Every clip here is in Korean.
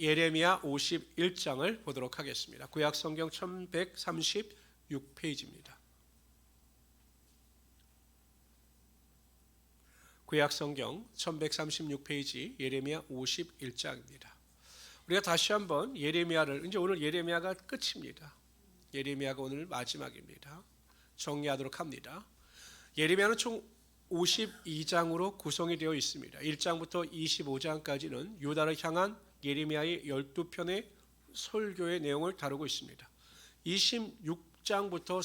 예레미야 51장을 보도록 하겠습니다. 구약 성경 1136페이지입니다. 구약 성경 1136페이지 예레미야 51장입니다. 우리가 다시 한번 예레미야를, 이제 오늘 예레미야가 끝입니다. 예레미야가 오늘 마지막입니다. 정리하도록 합니다. 예레미야는 총 52장으로 구성이 되어 있습니다. 1장부터 25장까지는 유다를 향한 예레미야의 12편의 설교의 내용을 다루고 있습니다. 26장부터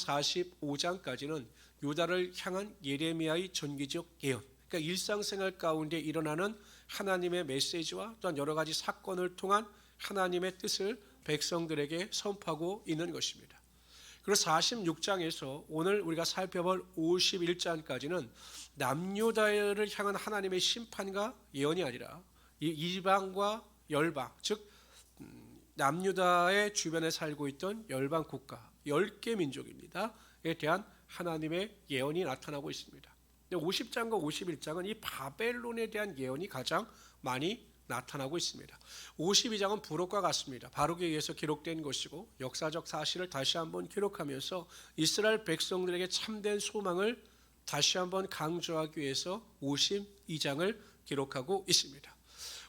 45장까지는 유다를 향한 예레미야의 전기적 예언, 그러니까 일상생활 가운데 일어나는 하나님의 메시지와 또한 여러 가지 사건을 통한 하나님의 뜻을 백성들에게 선포하고 있는 것입니다. 그리고 46장에서 오늘 우리가 살펴볼 51장까지는 남유다를 향한 하나님의 심판과 예언이 아니라 이방과 열방, 즉 남유다의 주변에 살고 있던 열방 국가 10개 민족입니다에 대한 하나님의 예언이 나타나고 있습니다. 50장과 51장은 이 바벨론에 대한 예언이 가장 많이 나타나고 있습니다. 52장은 부록과 같습니다. 바룩에 의해서 기록된 것이고 역사적 사실을 다시 한번 기록하면서 이스라엘 백성들에게 참된 소망을 다시 한번 강조하기 위해서 52장을 기록하고 있습니다.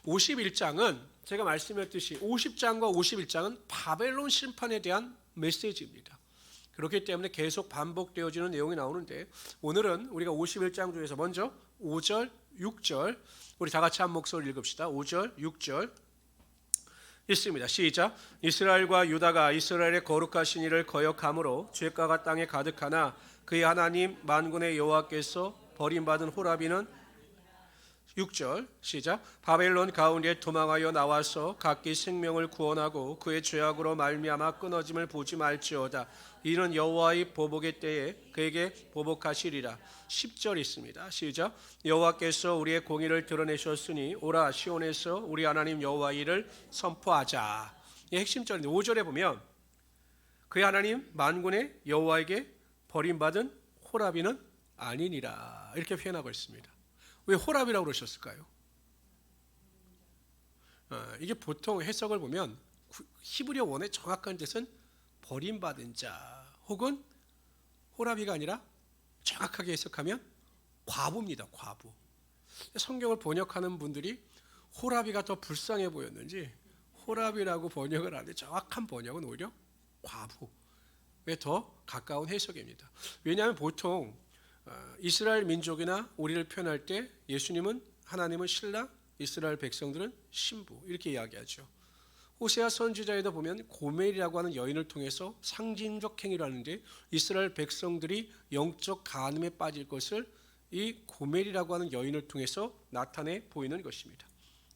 51장은 제가 말씀드렸듯이 50장과 51장은 바벨론 심판에 대한 메시지입니다. 그렇기 때문에 계속 반복되어지는 내용이 나오는데 오늘은 우리가 51장 중에서 먼저 5절, 6절 우리 다 같이 한 목소리 읽읍시다. 5절, 6절 있습니다. 시작. 이스라엘과 유다가 이스라엘의 거룩하신 이를 거역함으로 죄가가 땅에 가득하나 그의 하나님 만군의 여호와께서 버림받은 호라비는 6절 시작. 바벨론 가운데 도망하여 나와서 각기 생명을 구원하고 그의 죄악으로 말미암아 끊어짐을 보지 말지어다. 이는 여호와의 보복의 때에 그에게 보복하시리라. 10절 있습니다. 시작. 여호와께서 우리의 공의를 드러내셨으니 오라 시온에서 우리 하나님 여호와의 일을 선포하자. 이 핵심절인데 5절에 보면 그의 하나님 만군의 여호와에게 버림받은 호라비는 아니니라 이렇게 표현하고 있습니다. 왜 호랍이라고 그러셨을까요? 이게 보통 해석을 보면 히브리어 원의 정확한 뜻은 버림받은 자 혹은 호랍이가 아니라 정확하게 해석하면 과부입니다. 과부. 성경을 번역하는 분들이 호랍이가 더 불쌍해 보였는지 호랍이라고 번역을 하는데 정확한 번역은 오히려 과부에 더 가까운 해석입니다. 왜냐하면 보통 이스라엘 민족이나 우리를 표현할 때 예수님은 하나님은 신랑, 이스라엘 백성들은 신부 이렇게 이야기하죠. 호세아 선지자에도 보면 고멜이라고 하는 여인을 통해서 상징적 행위를 하는데 이스라엘 백성들이 영적 간음에 빠질 것을 이 고멜이라고 하는 여인을 통해서 나타내 보이는 것입니다.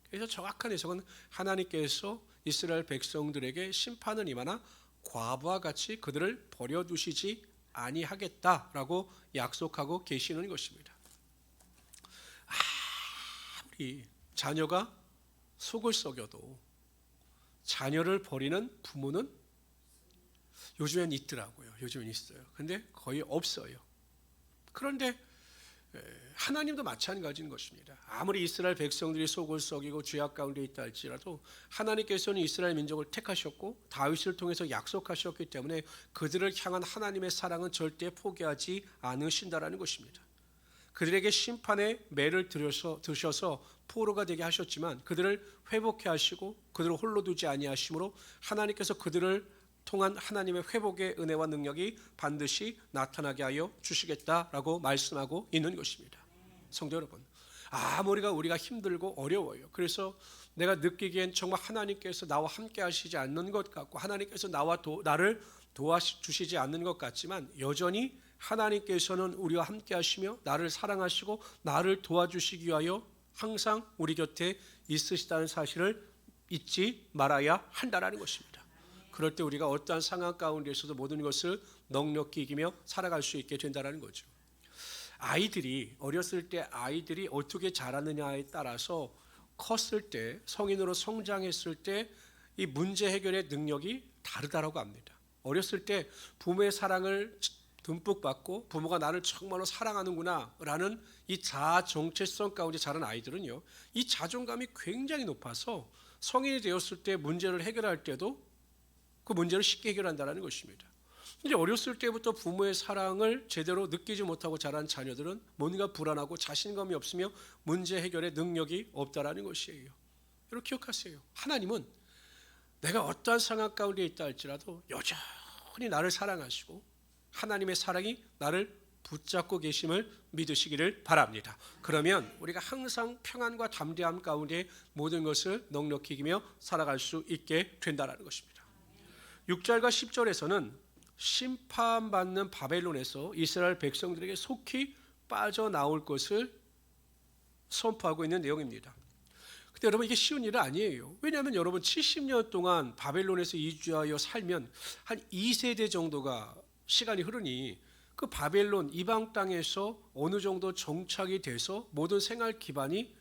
그래서 정확한 해석은 하나님께서 이스라엘 백성들에게 심판을 임하나 과부와 같이 그들을 버려두시지 아니하겠다라고 약속하고 계시는 것입니다. 아무리 자녀가 속을 썩여도 자녀를 버리는 부모는 요즘엔 있더라고요. 요즘엔 있어요. 근데 거의 없어요. 그런데 하나님도 마찬가지인 것입니다. 아무리 이스라엘 백성들이 속을 썩이고 죄악 가운데 있다 할지라도 하나님께서는 이스라엘 민족을 택하셨고 다윗을 통해서 약속하셨기 때문에 그들을 향한 하나님의 사랑은 절대 포기하지 않으신다라는 것입니다. 그들에게 심판의 매를 드셔서 포로가 되게 하셨지만 그들을 회복해 하시고 그들을 홀로 두지 아니하심으로 하나님께서 그들을 통한 하나님의 회복의 은혜와 능력이 반드시 나타나게 하여 주시겠다라고 말씀하고 있는 것입니다. 성도 여러분, 아무리 우리가 힘들고 어려워요. 그래서 내가 느끼기엔 정말 하나님께서 나와 함께 하시지 않는 것 같고 하나님께서 나를 도와주시지 않는 것 같지만 여전히 하나님께서는 우리와 함께 하시며 나를 사랑하시고 나를 도와주시기 위하여 항상 우리 곁에 있으시다는 사실을 잊지 말아야 한다는 것입니다. 그럴 때 우리가 어떠한 상황 가운데서도 모든 것을 넉넉히 이기며 살아갈 수 있게 된다는 거죠. 아이들이 어렸을 때 아이들이 어떻게 자라느냐에 따라서 컸을 때 성인으로 성장했을 때 이 문제 해결의 능력이 다르다고 합니다. 어렸을 때 부모의 사랑을 듬뿍 받고 부모가 나를 정말로 사랑하는구나라는 이 자아 정체성 가운데 자란 아이들은요, 이 자존감이 굉장히 높아서 성인이 되었을 때 문제를 해결할 때도 그 문제를 쉽게 해결한다는 것입니다. 이제 어렸을 때부터 부모의 사랑을 제대로 느끼지 못하고 자란 자녀들은 뭔가 불안하고 자신감이 없으며 문제 해결의 능력이 없다라는 것이에요. 여러분 기억하세요. 하나님은 내가 어떠한 상황 가운데 있다 할지라도 여전히 나를 사랑하시고 하나님의 사랑이 나를 붙잡고 계심을 믿으시기를 바랍니다. 그러면 우리가 항상 평안과 담대함 가운데 모든 것을 넉넉히 이기며 살아갈 수 있게 된다는 것입니다. 6절과 10절에서는 심판받는 바벨론에서 이스라엘 백성들에게 속히 빠져나올 것을 선포하고 있는 내용입니다. 근데 여러분 이게 쉬운 일은 아니에요. 왜냐하면 여러분 70년 동안 바벨론에서 이주하여 살면 한 2세대 정도가 시간이 흐르니 그 바벨론 이방 땅에서 어느 정도 정착이 돼서 모든 생활 기반이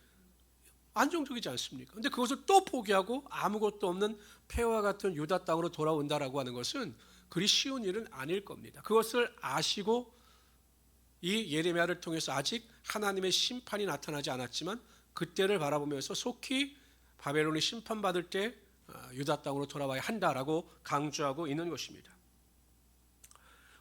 안정적이지 않습니까? 근데 그것을 또 포기하고 아무것도 없는 폐허와 같은 유다 땅으로 돌아온다라고 하는 것은 그리 쉬운 일은 아닐 겁니다. 그것을 아시고 이 예레미야를 통해서 아직 하나님의 심판이 나타나지 않았지만 그때를 바라보면서 속히 바벨론이 심판받을 때 유다 땅으로 돌아와야 한다라고 강조하고 있는 것입니다.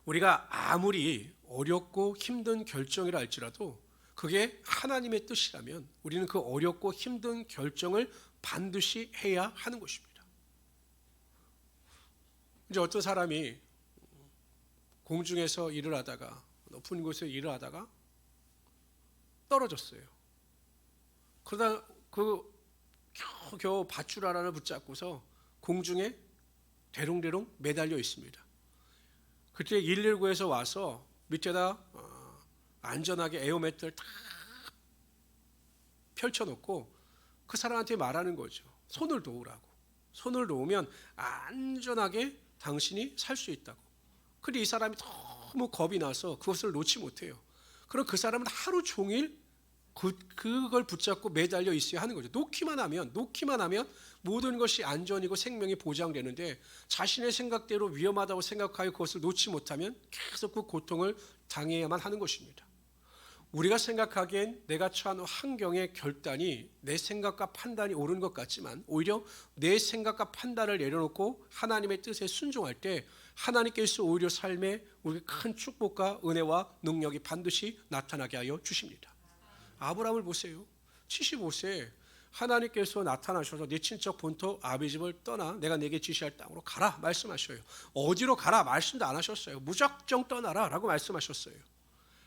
우리가 아무리 어렵고 힘든 결정이라 할지라도 그게 하나님의 뜻이라면 우리는 그 어렵고 힘든 결정을 반드시 해야 하는 것입니다. 이제 어떤 사람이 공중에서 일을 하다가 높은 곳에서 일을 하다가 떨어졌어요. 그러다 겨우 밧줄 하나를 붙잡고서 공중에 대롱대롱 매달려 있습니다. 그때 119에서 와서 밑에다 안전하게 에어매트를 다 펼쳐놓고 그 사람한테 말하는 거죠. 손을 놓으라고. 손을 놓으면 안전하게 당신이 살 수 있다고. 근데 이 사람이 너무 겁이 나서 그것을 놓지 못해요. 그럼 그 사람은 하루 종일 그걸 붙잡고 매달려 있어야 하는 거죠. 놓기만 하면 모든 것이 안전이고 생명이 보장되는데 자신의 생각대로 위험하다고 생각하여 그것을 놓지 못하면 계속 그 고통을 당해야만 하는 것입니다. 우리가 생각하기엔 내가 처한 환경의 결단이 내 생각과 판단이 옳은 것 같지만 오히려 내 생각과 판단을 내려놓고 하나님의 뜻에 순종할 때 하나님께서 오히려 삶에 우리에게 큰 축복과 은혜와 능력이 반드시 나타나게 하여 주십니다. 아브라함을 보세요. 75세 하나님께서 나타나셔서 네 친척 본토 아비 집을 떠나 내가 내게 지시할 땅으로 가라 말씀하셔요. 어디로 가라 말씀도 안 하셨어요. 무작정 떠나라 라고 말씀하셨어요.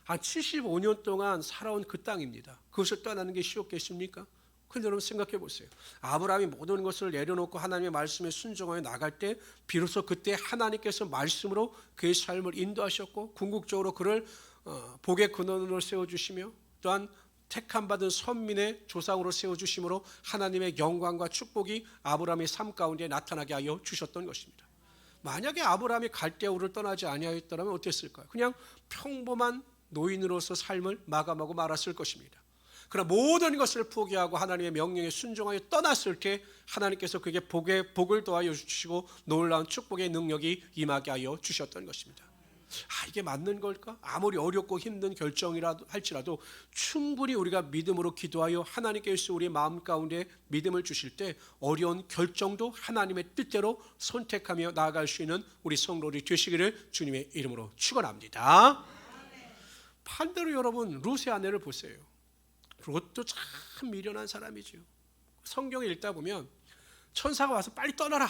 한 75년 동안 살아온 그 땅입니다. 그것을 떠나는 게 쉬웠겠습니까? 그런데 여러분 생각해 보세요. 아브라함이 모든 것을 내려놓고 하나님의 말씀에 순종하여 나갈 때 비로소 그때 하나님께서 말씀으로 그의 삶을 인도하셨고 궁극적으로 그를 복의 근원으로 세워주시며 또한 택함받은 선민의 조상으로 세워주심으로 하나님의 영광과 축복이 아브라함의 삶 가운데 나타나게 하여 주셨던 것입니다. 만약에 아브라함이 갈대아우를 떠나지 아니하였더라면 어땠을까요? 그냥 평범한 노인으로서 삶을 마감하고 말았을 것입니다. 그러나 모든 것을 포기하고 하나님의 명령에 순종하여 떠났을 때 하나님께서 그에게 복을 더하여 주시고 놀라운 축복의 능력이 임하게 하여 주셨던 것입니다. 이게 맞는 걸까? 아무리 어렵고 힘든 결정이라도 할지라도 충분히 우리가 믿음으로 기도하여 하나님께서 우리의 마음 가운데 믿음을 주실 때 어려운 결정도 하나님의 뜻대로 선택하며 나아갈 수 있는 우리 성도들이 되시기를 주님의 이름으로 축원합니다. 반대로 여러분 룻의 아내를 보세요. 룻도 참 미련한 사람이죠. 성경에 읽다 보면 천사가 와서 빨리 떠나라.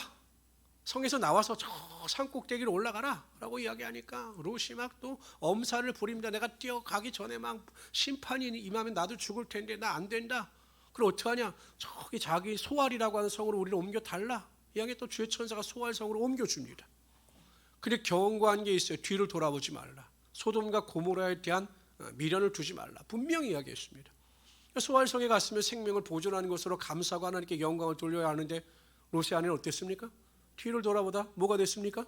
성에서 나와서 저 산 꼭대기로 올라가라 라고 이야기하니까 룻이 막 또 엄살을 부립니다. 내가 뛰어가기 전에 막 심판이 임하면 나도 죽을 텐데 나 안 된다. 그럼 어떡하냐? 저기 자기 소알이라고 하는 성으로 우리를 옮겨 달라. 이왕에 또 주의 천사가 소알 성으로 옮겨줍니다. 근데 경고한 게 있어요. 뒤를 돌아보지 말라. 소돔과 고모라에 대한 미련을 두지 말라. 분명히 이야기했습니다. 소알성에 갔으면 생명을 보존하는 것으로 감사하고 하나님께 영광을 돌려야 하는데 롯의 아내는 어땠습니까? 뒤를 돌아보다 뭐가 됐습니까?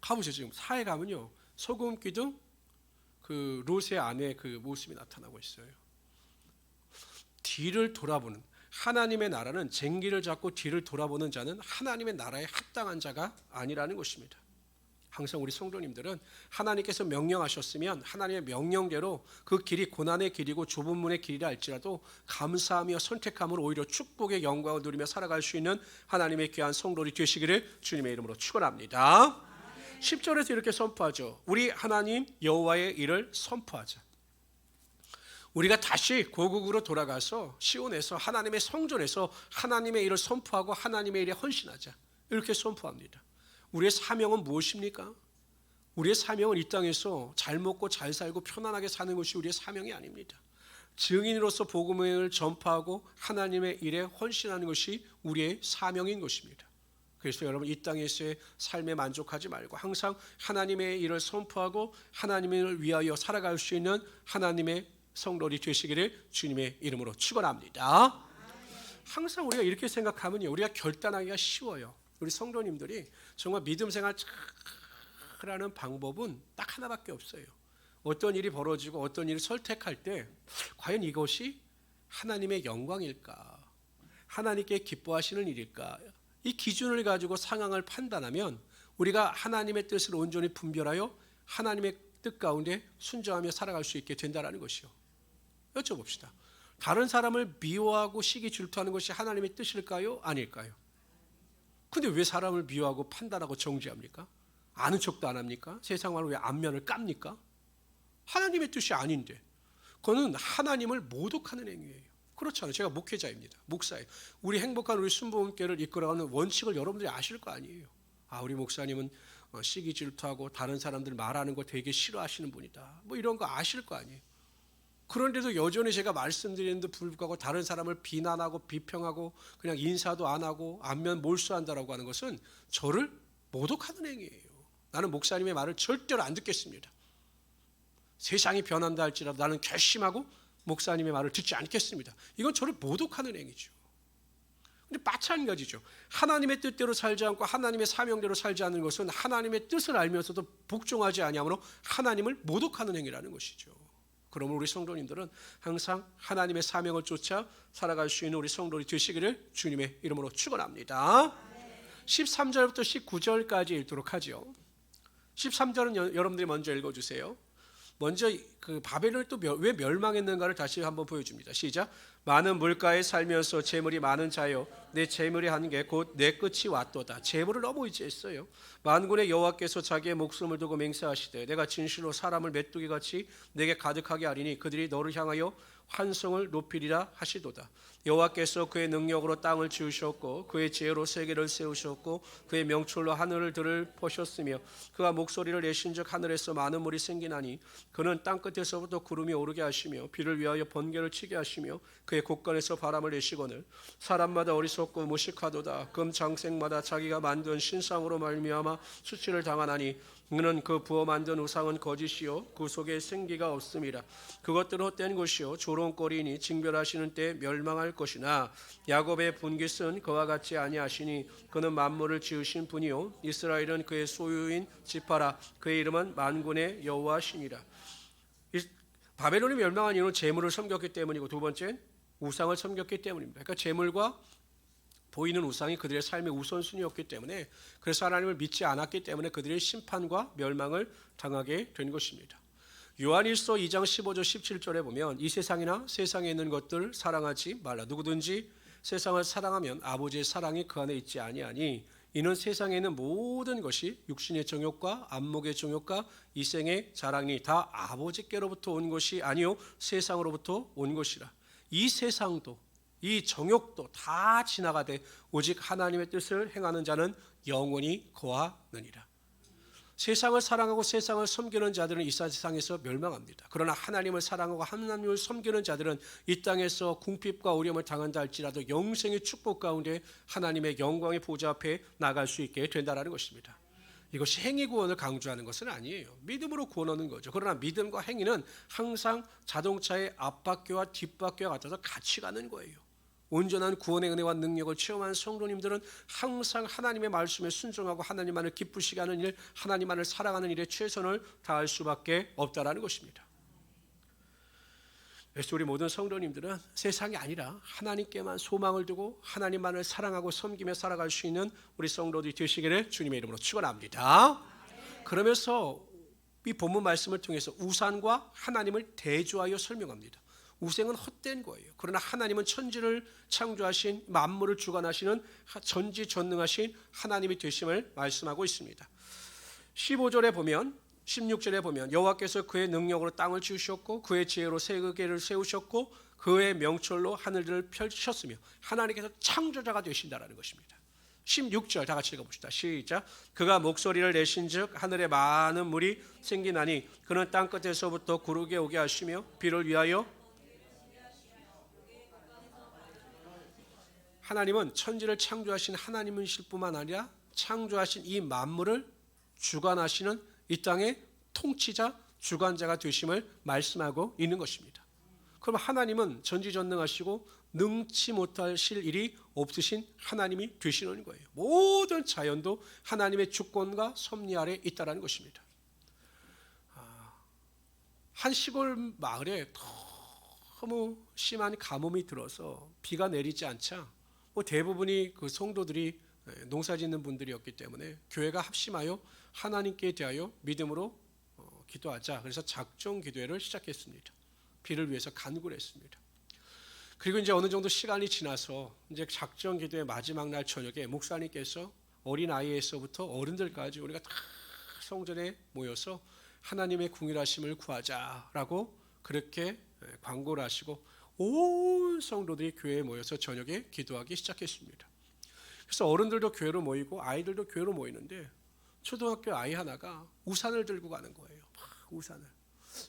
가보세요. 지금 사회 가면요 소금 기둥 그 롯의 아내의 그 모습이 나타나고 있어요. 뒤를 돌아보는 하나님의 나라는 쟁기를 잡고 뒤를 돌아보는 자는 하나님의 나라에 합당한 자가 아니라는 것입니다. 항상 우리 성도님들은 하나님께서 명령하셨으면 하나님의 명령대로 그 길이 고난의 길이고 좁은 문의 길이라 할지라도 감사하며 선택함으로 오히려 축복의 영광을 누리며 살아갈 수 있는 하나님의 귀한 성도들이 되시기를 주님의 이름으로 축원합니다. 10절에서 이렇게 선포하죠. 우리 하나님 여호와의 일을 선포하자. 우리가 다시 고국으로 돌아가서 시온에서 하나님의 성전에서 하나님의 일을 선포하고 하나님의 일에 헌신하자. 이렇게 선포합니다. 우리의 사명은 무엇입니까? 우리의 사명은 이 땅에서 잘 먹고 잘 살고 편안하게 사는 것이 우리의 사명이 아닙니다. 증인으로서 복음을 전파하고 하나님의 일에 헌신하는 것이 우리의 사명인 것입니다. 그래서 여러분 이 땅에서의 삶에 만족하지 말고 항상 하나님의 일을 선포하고 하나님을 위하여 살아갈 수 있는 하나님의 성도들이 되시기를 주님의 이름으로 축원합니다. 항상 우리가 이렇게 생각하면요, 우리가 결단하기가 쉬워요. 우리 성도님들이 정말 믿음 생활 잘하는 방법은 딱 하나밖에 없어요. 어떤 일이 벌어지고 어떤 일을 선택할 때 과연 이것이 하나님의 영광일까? 하나님께 기뻐하시는 일일까? 이 기준을 가지고 상황을 판단하면 우리가 하나님의 뜻을 온전히 분별하여 하나님의 뜻 가운데 순종하며 살아갈 수 있게 된다는 것이요. 여쭤봅시다. 다른 사람을 미워하고 시기 질투하는 것이 하나님의 뜻일까요? 아닐까요? 근데 왜 사람을 미워하고 판단하고 정죄합니까? 아는 척도 안 합니까? 세상으로 왜 안면을 깝니까? 하나님의 뜻이 아닌데 그거는 하나님을 모독하는 행위예요. 그렇잖아요. 제가 목회자입니다. 목사예요. 우리 행복한 우리 순복음교회를 이끌어가는 원칙을 여러분들이 아실 거 아니에요. 우리 목사님은 시기 질투하고 다른 사람들 말하는 거 되게 싫어하시는 분이다. 뭐 이런 거 아실 거 아니에요. 그런데도 여전히 제가 말씀드리는데 불구하고 다른 사람을 비난하고 비평하고 그냥 인사도 안 하고 안면 몰수한다라고 하는 것은 저를 모독하는 행위예요. 나는 목사님의 말을 절대로 안 듣겠습니다. 세상이 변한다 할지라도 나는 결심하고 목사님의 말을 듣지 않겠습니다. 이건 저를 모독하는 행위죠. 근데 마찬가지죠. 하나님의 뜻대로 살지 않고 하나님의 사명대로 살지 않는 것은 하나님의 뜻을 알면서도 복종하지 아니하므로 하나님을 모독하는 행위라는 것이죠. 그러면 우리 성도님들은 항상 하나님의 사명을 쫓아 살아갈 수 있는 우리 성도들이 되시기를 주님의 이름으로 축원합니다. 13절부터 19절까지 읽도록 하죠. 13절은 여러분들이 먼저 읽어주세요. 먼저 그 바벨론이 또 왜 멸망했는가를 다시 한번 보여줍니다. 시작. 많은 물가에 살면서 재물이 많은 자여 내 재물의 한계 곧 내 끝이 왔도다. 재물을 너무 의지했어요. 만군의 여호와께서 자기의 목숨을 두고 맹세하시되 내가 진실로 사람을 메뚜기같이 내게 가득하게 하리니 그들이 너를 향하여 환성을 높이리라 하시도다. 여호와께서 그의 능력으로 땅을 지으셨고 그의 지혜로 세계를 세우셨고 그의 명철로 하늘을 들을 퍼셨으며 그가 목소리를 내신즉 하늘에서 많은 물이 생기나니 그는 땅끝에서부터 구름이 오르게 하시며 비를 위하여 번개를 치게 하시며 그의 곳간에서 바람을 내시거늘 사람마다 어리석고 무식하도다. 금 장색마다 자기가 만든 신상으로 말미암아 수치를 당하나니 그는 그 부어 만든 우상은 거짓이요 그 속에 생기가 없음이라. 그것들은 헛된 것이요 조롱거리니 징별하시는 때 멸망할 것이나 야곱의 분깃은 그와 같이 아니하시니 그는 만물을 지으신 분이요 이스라엘은 그의 소유인 지파라. 그의 이름은 만군의 여호와시니라. 바벨론이 멸망한 이유는 재물을 섬겼기 때문이고 두 번째는 우상을 섬겼기 때문입니다. 그러니까 재물과 보이는 우상이 그들의 삶의 우선순위였기 때문에 그래서 하나님을 믿지 않았기 때문에 그들의 심판과 멸망을 당하게 된 것입니다. 요한일서 2장 15절 17절에 보면 이 세상이나 세상에 있는 것들 사랑하지 말라. 누구든지 세상을 사랑하면 아버지의 사랑이 그 안에 있지 아니하니 이는 세상에 있는 모든 것이 육신의 정욕과 안목의 정욕과 이생의 자랑이 다 아버지께로부터 온 것이 아니요 세상으로부터 온 것이라. 이 세상도 이 정욕도 다 지나가되 오직 하나님의 뜻을 행하는 자는 영원히 거하느니라. 세상을 사랑하고 세상을 섬기는 자들은 이 세상에서 멸망합니다. 그러나 하나님을 사랑하고 하나님을 섬기는 자들은 이 땅에서 궁핍과 어려움을 당한다 할지라도 영생의 축복 가운데 하나님의 영광의 보좌 앞에 나갈 수 있게 된다는 것입니다. 이것이 행위 구원을 강조하는 것은 아니에요. 믿음으로 구원하는 거죠. 그러나 믿음과 행위는 항상 자동차의 앞바퀴와 뒷바퀴와 같아서 같이 가는 거예요. 온전한 구원의 은혜와 능력을 체험한 성도님들은 항상 하나님의 말씀에 순종하고 하나님만을 기쁘시게 하는 일, 하나님만을 사랑하는 일에 최선을 다할 수밖에 없다라는 것입니다. 그래서 우리 모든 성도님들은 세상이 아니라 하나님께만 소망을 두고 하나님만을 사랑하고 섬기며 살아갈 수 있는 우리 성도들이 되시기를 주님의 이름으로 축원합니다. 그러면서 이 본문 말씀을 통해서 우상과 하나님을 대조하여 설명합니다. 우상은 헛된 거예요. 그러나 하나님은 천지를 창조하신 만물을 주관하시는 전지전능하신 하나님이 되심을 말씀하고 있습니다. 15절에 보면 16절에 보면 여호와께서 그의 능력으로 땅을 지으셨고 그의 지혜로 세계를 세우셨고 그의 명철로 하늘들을 펼쳤으며 하나님께서 창조자가 되신다라는 것입니다. 16절 다 같이 읽어봅시다. 시작. 그가 목소리를 내신즉 하늘에 많은 물이 생기나니 그는 땅끝에서부터 구르게 오게 하시며 비를 위하여. 하나님은 천지를 창조하신 하나님이실 뿐만 아니라 창조하신 이 만물을 주관하시는 이 땅의 통치자 주관자가 되심을 말씀하고 있는 것입니다. 그럼 하나님은 전지전능하시고 능치 못하실 일이 없으신 하나님이 되시는 거예요. 모든 자연도 하나님의 주권과 섭리 아래 있다는 것입니다. 한 시골 마을에 너무 심한 가뭄이 들어서 비가 내리지 않자 대부분이 그 성도들이 농사짓는 분들이었기 때문에 교회가 합심하여 하나님께 대하여 믿음으로 기도하자. 그래서 작정 기도회를 시작했습니다. 비를 위해서 간구를 했습니다. 그리고 이제 어느 정도 시간이 지나서 이제 작정 기도회 마지막 날 저녁에 목사님께서 어린 아이에서부터 어른들까지 우리가 다 성전에 모여서 하나님의 궁일하심을 구하자라고 그렇게 광고를 하시고 온 성도들이 교회에 모여서 저녁에 기도하기 시작했습니다. 그래서 어른들도 교회로 모이고 아이들도 교회로 모이는데 초등학교 아이 하나가 우산을 들고 가는 거예요. 우산을.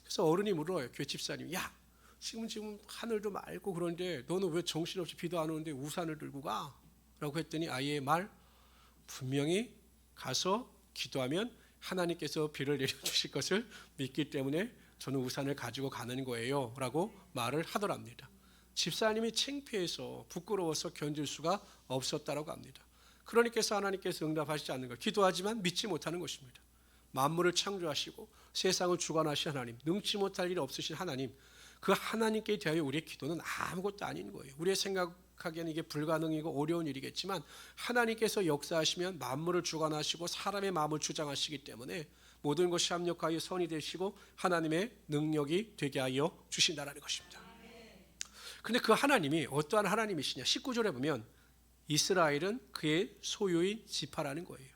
그래서 어른이 물어요. 교회 집사님, 야, 지금 하늘도 맑고 그런데 너는 왜 정신없이 비도 안 오는데 우산을 들고 가? 라고 했더니 아이의 말, 분명히 가서 기도하면 하나님께서 비를 내려주실 것을 믿기 때문에 저는 우산을 가지고 가는 거예요 라고 말을 하더랍니다. 집사님이 창피해서 부끄러워서 견딜 수가 없었다라고 합니다. 그러니께서 하나님께서 응답하시지 않는 것, 기도하지만 믿지 못하는 것입니다. 만물을 창조하시고 세상을 주관하신 하나님, 능치 못할 일이 없으신 하나님, 그 하나님께 대하여 우리의 기도는 아무것도 아닌 거예요. 우리의 생각하기에는 이게 불가능이고 어려운 일이겠지만 하나님께서 역사하시면 만물을 주관하시고 사람의 마음을 주장하시기 때문에 모든 것이 합력하여 선이 되시고 하나님의 능력이 되게 하여 주신다는 것입니다. 근데 그 하나님이 어떠한 하나님이시냐? 19절에 보면 이스라엘은 그의 소유인 지파라는 거예요.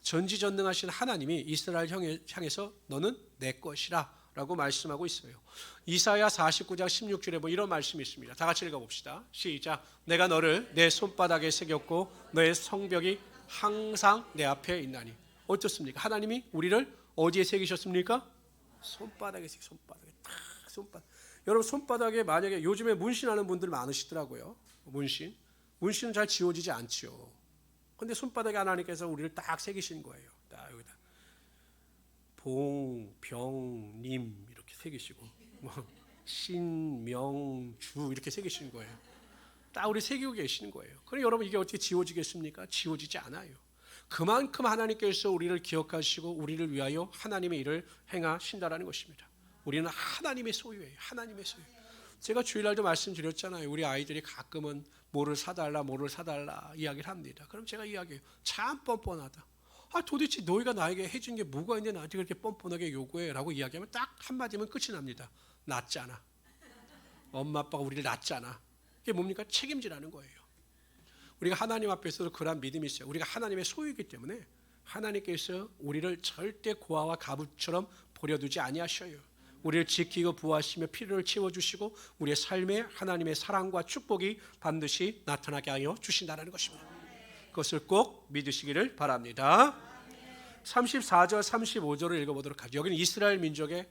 전지전능하신 하나님이 이스라엘 향해서 너는 내 것이라 라고 말씀하고 있어요. 이사야 49장 16절에 보면 이런 말씀이 있습니다. 다 같이 읽어봅시다. 시작. 내가 너를 내 손바닥에 새겼고 너의 성벽이 항상 내 앞에 있나니. 어떻습니까? 하나님이 우리를 어디에 새기셨습니까? 손바닥에 손바닥에 딱 손바닥. 여러분 손바닥에 만약에 요즘에 문신하는 분들 많으시더라고요. 문신은 잘 지워지지 않지요. 근데 손바닥에 하나님께서 우리를 딱 새기신 거예요. 딱 여기다 봉병님 이렇게 새기시고 신명주 이렇게 새기신 거예요. 딱 우리 새기고 계시는 거예요. 그럼 여러분 이게 어떻게 지워지겠습니까? 지워지지 않아요. 그만큼 하나님께서 우리를 기억하시고 우리를 위하여 하나님의 일을 행하신다라는 것입니다. 우리는 하나님의 소유예요. 하나님의 소유. 제가 주일날도 말씀드렸잖아요. 우리 아이들이 가끔은 뭐를 사달라 이야기를 합니다. 그럼 제가 이야기해요. 참 뻔뻔하다. 도대체 너희가 나에게 해준 게 뭐가 있는데 나한테 그렇게 뻔뻔하게 요구해? 라고 이야기하면 딱 한마디면 끝이 납니다. 낳잖아. 엄마 아빠가 우리를 낳잖아. 이게 뭡니까? 책임지라는 거예요. 우리가 하나님 앞에서도 그런 믿음이 있어요. 우리가 하나님의 소유이기 때문에 하나님께서 우리를 절대 고아와 가부처럼 버려두지 아니하셔요. 우리를 지키고 부하시며 필요를 채워주시고 우리의 삶에 하나님의 사랑과 축복이 반드시 나타나게 하여 주신다는 것입니다. 그것을 꼭 믿으시기를 바랍니다. 34절 35절을 읽어보도록 하죠. 여기는 이스라엘 민족의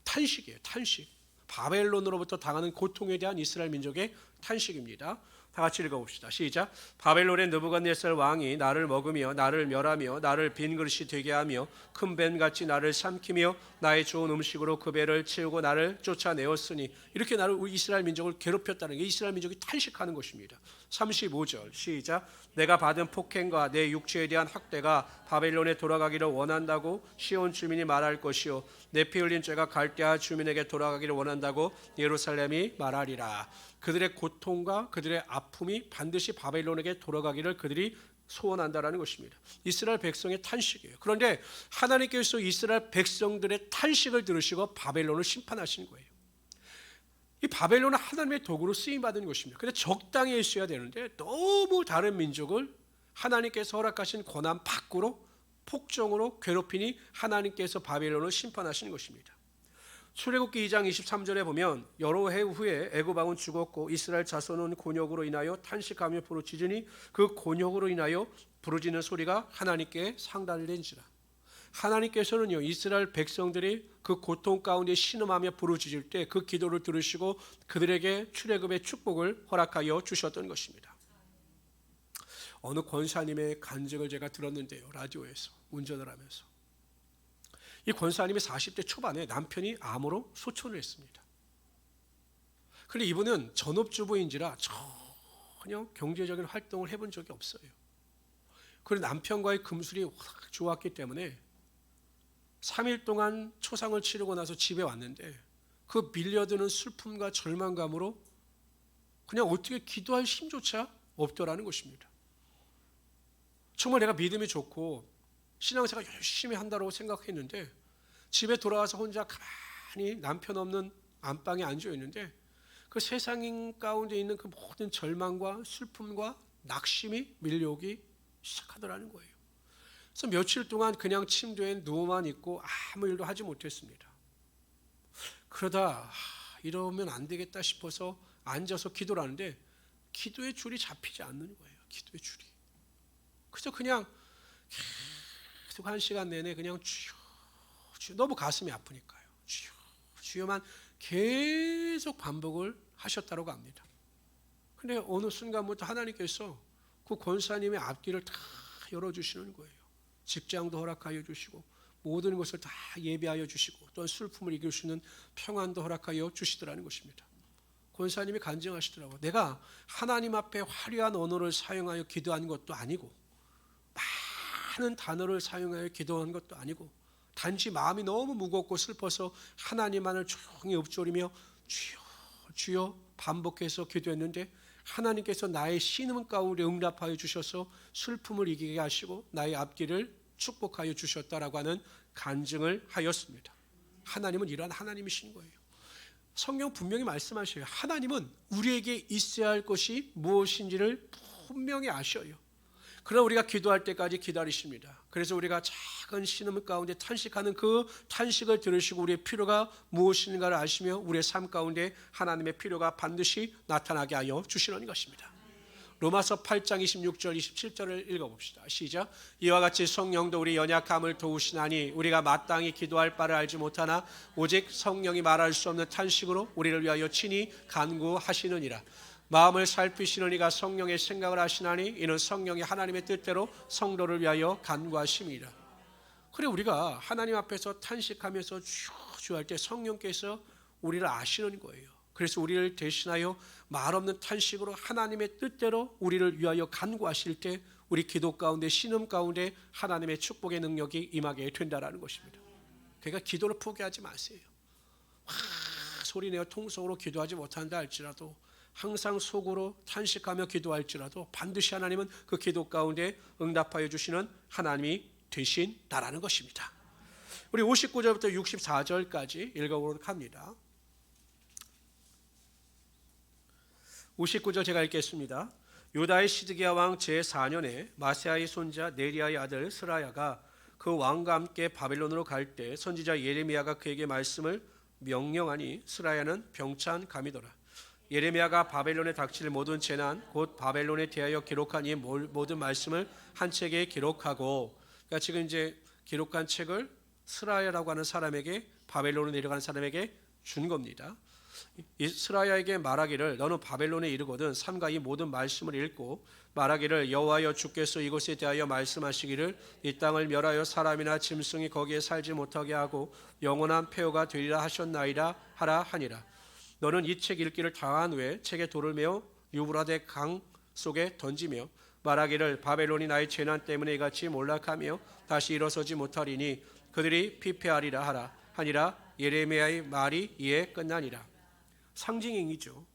탄식이에요. 탄식. 바벨론으로부터 당하는 고통에 대한 이스라엘 민족의 탄식입니다. 다 같이 읽어봅시다. 시작. 바벨론의 느부갓네살 왕이 나를 먹으며 나를 멸하며 나를 빈 그릇이 되게 하며 큰 뱀같이 나를 삼키며 나의 좋은 음식으로 그 배를 채우고 나를 쫓아내었으니 이렇게 나를 우리 이스라엘 민족을 괴롭혔다는 게 이스라엘 민족이 탄식하는 것입니다. 35절 시작. 내가 받은 폭행과 내 육체에 대한 학대가 바벨론에 돌아가기를 원한다고 시온 주민이 말할 것이요 내 피 흘린 죄가 갈대아 주민에게 돌아가기를 원한다고 예루살렘이 말하리라. 그들의 고통과 그들의 아픔이 반드시 바벨론에게 돌아가기를 그들이 소원한다라는 것입니다. 이스라엘 백성의 탄식이에요. 그런데 하나님께서 이스라엘 백성들의 탄식을 들으시고 바벨론을 심판하신 거예요. 이 바벨론은 하나님의 도구로 쓰임받은 것입니다. 그런데 적당히 있어야 되는데 너무 다른 민족을 하나님께서 허락하신 고난 밖으로 폭정으로 괴롭히니 하나님께서 바벨론을 심판하시는 것입니다. 출애굽기 2장 23절에 보면 여러 해 후에 애굽 왕은 죽었고 이스라엘 자손은 곤욕으로 인하여 탄식하며 부르짖으니 그 곤욕으로 인하여 부르짖는 소리가 하나님께 상달된지라. 하나님께서는요 이스라엘 백성들이 그 고통 가운데 신음하며 부르짖을 때 그 기도를 들으시고 그들에게 출애굽의 축복을 허락하여 주셨던 것입니다. 어느 권사님의 간증을 제가 들었는데요, 라디오에서 운전을 하면서 이 권사님이 40대 초반에 남편이 암으로 소천을 했습니다. 그런데 이분은 전업주부인지라 전혀 경제적인 활동을 해본 적이 없어요. 그리고 남편과의 금술이 워낙 좋았기 때문에 3일 동안 초상을 치르고 나서 집에 왔는데 그 밀려드는 슬픔과 절망감으로 그냥 어떻게 기도할 힘조차 없더라는 것입니다. 정말 내가 믿음이 좋고 신앙생활 열심히 한다고 생각했는데 집에 돌아와서 혼자 가만히 남편 없는 안방에 앉아 있는데 그 세상 가운데 있는 그 모든 절망과 슬픔과 낙심이 밀려오기 시작하더라는 거예요. 그래서 며칠 동안 그냥 침대에 누워만 있고 아무 일도 하지 못했습니다. 그러다 이러면 안 되겠다 싶어서 앉아서 기도를 하는데 기도의 줄이 잡히지 않는 거예요. 기도의 줄이. 그래서 그냥 계속 1시간 내내 그냥 주여, 주여, 너무 가슴이 아프니까요. 주여, 주여만 계속 반복을 하셨다고 합니다. 근데 어느 순간부터 하나님께서 그 권사님의 앞길을 다 열어주시는 거예요. 직장도 허락하여 주시고 모든 것을 다 예비하여 주시고 또한 슬픔을 이길 수 있는 평안도 허락하여 주시더라는 것입니다. 권사님이 간증하시더라고요. 내가 하나님 앞에 화려한 언어를 사용하여 기도한 것도 아니고 많은 단어를 사용하여 기도한 것도 아니고 단지 마음이 너무 무겁고 슬퍼서 하나님만을 조용히 읊조리며 주여 주여 반복해서 기도했는데 하나님께서 나의 신음 가운데 응답하여 주셔서 슬픔을 이기게 하시고 나의 앞길을 축복하여 주셨다라고 하는 간증을 하였습니다. 하나님은 이러한 하나님이신 거예요. 성경 분명히 말씀하셔요. 하나님은 우리에게 있어야 할 것이 무엇인지를 분명히 아셔요. 그러나 우리가 기도할 때까지 기다리십니다. 그래서 우리가 작은 신음 가운데 탄식하는 그 탄식을 들으시고 우리의 필요가 무엇인가를 아시며 우리의 삶 가운데 하나님의 필요가 반드시 나타나게 하여 주시는 것입니다. 로마서 8장 26절 27절을 읽어봅시다. 시작. 이와 같이 성령도 우리 연약함을 도우시나니 우리가 마땅히 기도할 바를 알지 못하나 오직 성령이 말할 수 없는 탄식으로 우리를 위하여 친히 간구하시느니라. 마음을 살피시는 이가 성령의 생각을 하시나니 이는 성령이 하나님의 뜻대로 성도를 위하여 간구하심이라. 그래 우리가 하나님 앞에서 탄식하면서 주할 때 성령께서 우리를 아시는 거예요. 그래서 우리를 대신하여 말 없는 탄식으로 하나님의 뜻대로 우리를 위하여 간구하실 때 우리 기도 가운데 신음 가운데 하나님의 축복의 능력이 임하게 된다라는 것입니다. 그러니까 기도를 포기하지 마세요. 소리내어 통성으로 기도하지 못한다 할지라도 항상 속으로 탄식하며 기도할지라도 반드시 하나님은 그 기도 가운데 응답하여 주시는 하나님이 되신다라는 것입니다. 우리 59절부터 64절까지 읽어보도록 합니다. 59절 제가 읽겠습니다. 유다의 시드기야 왕 제4년에 마세아의 손자 네리아의 아들 스라야가 그 왕과 함께 바벨론으로 갈 때 선지자 예레미야가 그에게 말씀을 명령하니 스라야는 병찬 감이더라. 예레미야가 바벨론에 닥칠 모든 재난 곧 바벨론에 대하여 기록한 이 모든 말씀을 한 책에 기록하고, 그러니까 지금 이제 기록한 책을 스라야라고 하는 사람에게, 바벨론으로 내려가는 사람에게 준 겁니다. 스라야에게 말하기를 너는 바벨론에 이르거든 삼가 이 모든 말씀을 읽고 말하기를 여호와여 주께서 이곳에 대하여 말씀하시기를 이 땅을 멸하여 사람이나 짐승이 거기에 살지 못하게 하고 영원한 폐허가 되리라 하셨나이다 하라 하니라. 너는 이 책 읽기를 다한 후에 책에 돌을 메어 유브라데 강 속에 던지며 말하기를 바벨론이 나의 재난 때문에 이같이 몰락하며 다시 일어서지 못하리니 그들이 피폐하리라 하라 하니라. 예레미야의 말이 이에 끝나니라. 상징행위죠.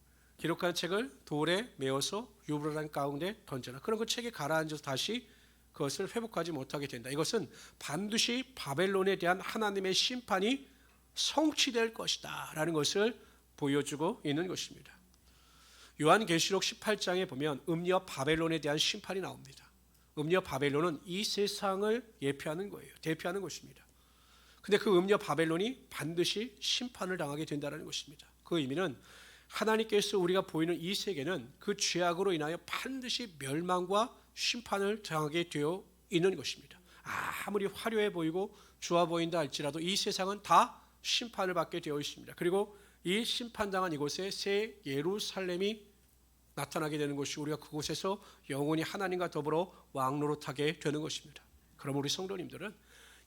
기록한 책을 돌에 메어서 유브라단 가운데 던져라. 그럼 그 책이 가라앉아서 다시 그것을 회복하지 못하게 된다. 이것은 반드시 바벨론에 대한 하나님의 심판이 성취될 것이다 라는 것을 보여주고 있는 것입니다. 요한계시록 18장에 보면 음녀 바벨론에 대한 심판이 나옵니다. 음녀 바벨론은 이 세상을 예표하는 거예요. 대표하는 것입니다. 근데 그 음녀 바벨론이 반드시 심판을 당하게 된다는 것입니다. 그 의미는 하나님께서 우리가 보이는 이 세계는 그 죄악으로 인하여 반드시 멸망과 심판을 당하게 되어 있는 것입니다. 아무리 화려해 보이고 좋아 보인다 할지라도 이 세상은 다 심판을 받게 되어 있습니다. 그리고 이 심판당한 이곳에 새 예루살렘이 나타나게 되는 것이 우리가 그곳에서 영원히 하나님과 더불어 왕노릇하게 되는 것입니다. 그럼 우리 성도님들은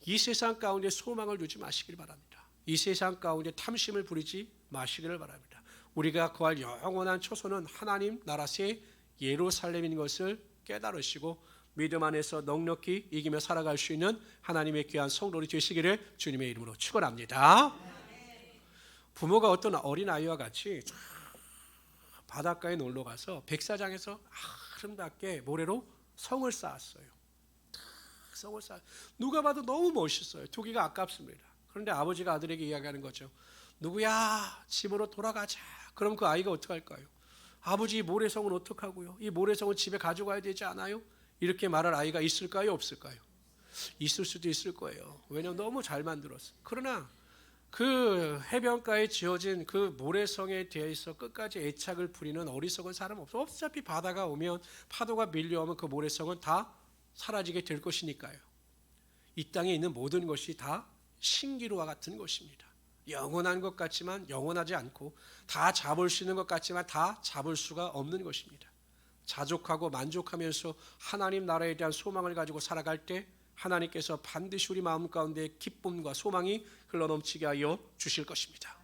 이 세상 가운데 소망을 두지 마시길 바랍니다. 이 세상 가운데 탐심을 부리지 마시기를 바랍니다. 우리가 거할 영원한 초소는 하나님 나라 새 예루살렘인 것을 깨달으시고 믿음 안에서 넉넉히 이기며 살아갈 수 있는 하나님의 귀한 성도들이 되시기를 주님의 이름으로 축원합니다. 부모가 어떤 어린아이와 같이 바닷가에 놀러 가서 백사장에서 아름답게 모래로 성을 쌓았어요. 성을 쌓. 누가 봐도 너무 멋있어요. 두기가 아깝습니다. 그런데 아버지가 아들에게 이야기하는 거죠. 누구야, 집으로 돌아가자. 그럼 그 아이가 어떡할까요? 아버지, 이 모래성은 어떡하고요? 이 모래성은 집에 가져가야 되지 않아요? 이렇게 말할 아이가 있을까요, 없을까요? 있을 수도 있을 거예요. 왜냐하면 너무 잘 만들었어요. 그러나 그 해변가에 지어진 그 모래성에 대해서 끝까지 애착을 부리는 어리석은 사람 없어. 어차피 바다가 오면, 파도가 밀려오면 그 모래성은 다 사라지게 될 것이니까요. 이 땅에 있는 모든 것이 다 신기루와 같은 것입니다. 영원한 것 같지만 영원하지 않고, 다 잡을 수 있는 것 같지만 다 잡을 수가 없는 것입니다. 자족하고 만족하면서 하나님 나라에 대한 소망을 가지고 살아갈 때 하나님께서 반드시 우리 마음 가운데 기쁨과 소망이 흘러넘치게 하여 주실 것입니다.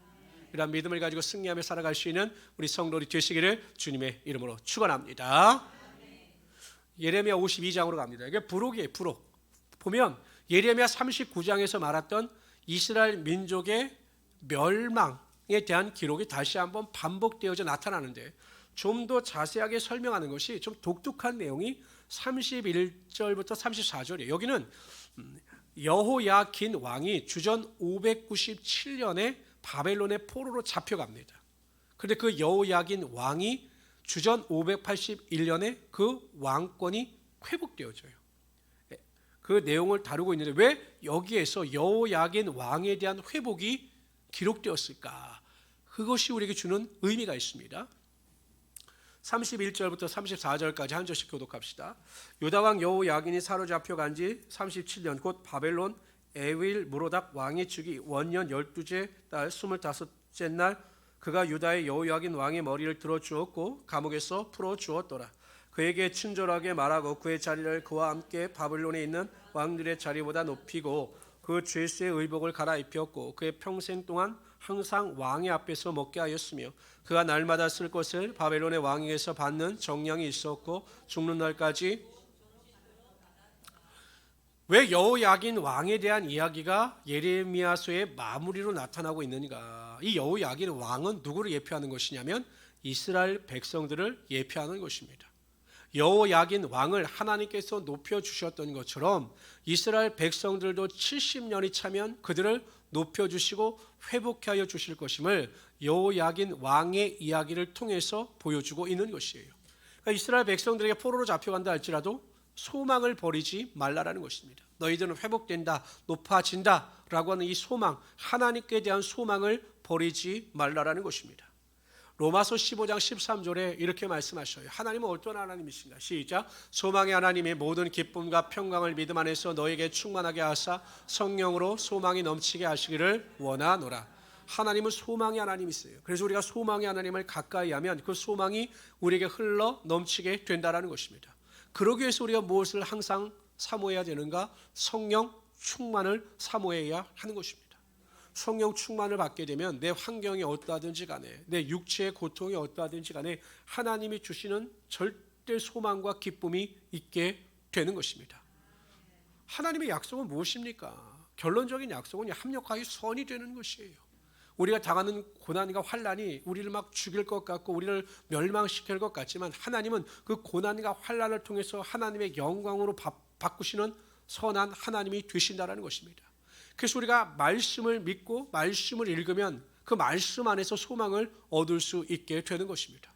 이런 믿음을 가지고 승리하며 살아갈 수 있는 우리 성도들이 되시기를 주님의 이름으로 축원합니다. 예레미야 52장으로 갑니다. 이게 부록이에요. 부록. 보면 예레미야 39장에서 말했던 이스라엘 민족의 멸망에 대한 기록이 다시 한번 반복되어져 나타나는데, 좀 더 자세하게 설명하는 것이 좀 독특한 내용이 31절부터 34절이에요. 여기는 여호야긴 왕이 주전 597년에 바벨론의 포로로 잡혀갑니다. 그런데 그 여호야긴 왕이 주전 581년에 그 왕권이 회복되어져요. 그 내용을 다루고 있는데 왜 여기에서 여호야긴 왕에 대한 회복이 기록되었을까? 그것이 우리에게 주는 의미가 있습니다. 31절부터 34절까지 한 절씩 교독합시다. 유다왕 여호야긴이 사로잡혀 간 지 37년, 곧 바벨론 에윌 무로닥 왕의 즉위 원년 12째 달 25째 날, 그가 유다의 여호야긴 왕의 머리를 들어 주었고 감옥에서 풀어 주었더라. 그에게 친절하게 말하고 그의 자리를 그와 함께 바벨론에 있는 왕들의 자리보다 높이고 그 죄수의 의복을 갈아입혔고 그의 평생 동안 항상 왕의 앞에서 먹게 하였으며 그가 날마다 쓸 것을 바벨론의 왕에게서 받는 정량이 있었고 죽는 날까지. 왜 여호야긴 왕에 대한 이야기가 예레미야서의 마무리로 나타나고 있는가? 이 여호야긴 왕은 누구를 예표하는 것이냐면 이스라엘 백성들을 예표하는 것입니다. 여호야긴 왕을 하나님께서 높여주셨던 것처럼 이스라엘 백성들도 70년이 차면 그들을 높여주시고 회복하여 주실 것임을 여호야긴 왕의 이야기를 통해서 보여주고 있는 것이에요. 그러니까 이스라엘 백성들에게 포로로 잡혀간다 할지라도 소망을 버리지 말라라는 것입니다. 너희들은 회복된다, 높아진다 라고 하는 이 소망, 하나님께 대한 소망을 버리지 말라라는 것입니다. 로마서 15장 13절에 이렇게 말씀하셔요. 하나님은 어떤 하나님이신가? 시작. 소망의 하나님이 모든 기쁨과 평강을 믿음 안에서 너에게 충만하게 하사 성령으로 소망이 넘치게 하시기를 원하노라. 하나님은 소망의 하나님이세요. 그래서 우리가 소망의 하나님을 가까이 하면 그 소망이 우리에게 흘러 넘치게 된다는 것입니다. 그러기 위해서 우리가 무엇을 항상 사모해야 되는가? 성령 충만을 사모해야 하는 것입니다. 성령 충만을 받게 되면 내 환경이 어떠하든지 간에, 내 육체의 고통이 어떠하든지 간에 하나님이 주시는 절대 소망과 기쁨이 있게 되는 것입니다. 하나님의 약속은 무엇입니까? 결론적인 약속은 합력하여 선이 되는 것이에요. 우리가 당하는 고난과 환난이 우리를 막 죽일 것 같고 우리를 멸망시킬 것 같지만 하나님은 그 고난과 환난을 통해서 하나님의 영광으로 바꾸시는 선한 하나님이 되신다라는 것입니다. 그래서 우리가 말씀을 믿고 말씀을 읽으면 그 말씀 안에서 소망을 얻을 수 있게 되는 것입니다.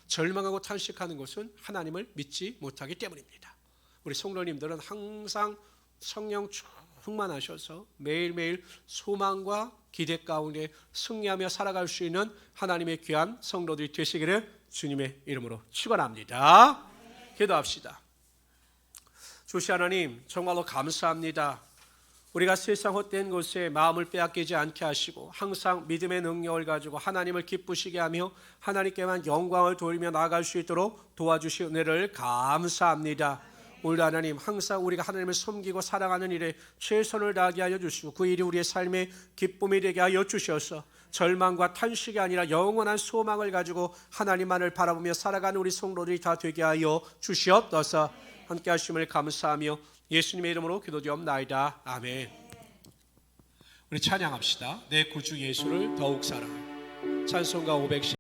절망하고 탄식하는 것은 하나님을 믿지 못하기 때문입니다. 우리 성도님들은 항상 성령 충만하셔서 매일매일 소망과 기대 가운데 승리하며 살아갈 수 있는 하나님의 귀한 성도들이 되시기를 주님의 이름으로 축원합니다. 기도합시다. 주시 하나님, 정말로 감사합니다. 우리가 세상 헛된 것에 마음을 빼앗기지 않게 하시고 항상 믿음의 능력을 가지고 하나님을 기쁘시게 하며 하나님께만 영광을 돌리며 나아갈 수 있도록 도와주신 은혜를 감사합니다. 오늘 하나님, 항상 우리가 하나님을 섬기고 사랑하는 일에 최선을 다하게 하여 주시고 그 일이 우리의 삶의 기쁨이 되게 하여 주셔서 절망과 탄식이 아니라 영원한 소망을 가지고 하나님만을 바라보며 살아가는 우리 성도들이 다 되게 하여 주시옵소서. 함께 하심을 감사하며 예수님의 이름으로 기도드리옵나이다. 아멘. 우리 찬양합시다. 내 구주 예수를 더욱 사랑하며. 찬송가 510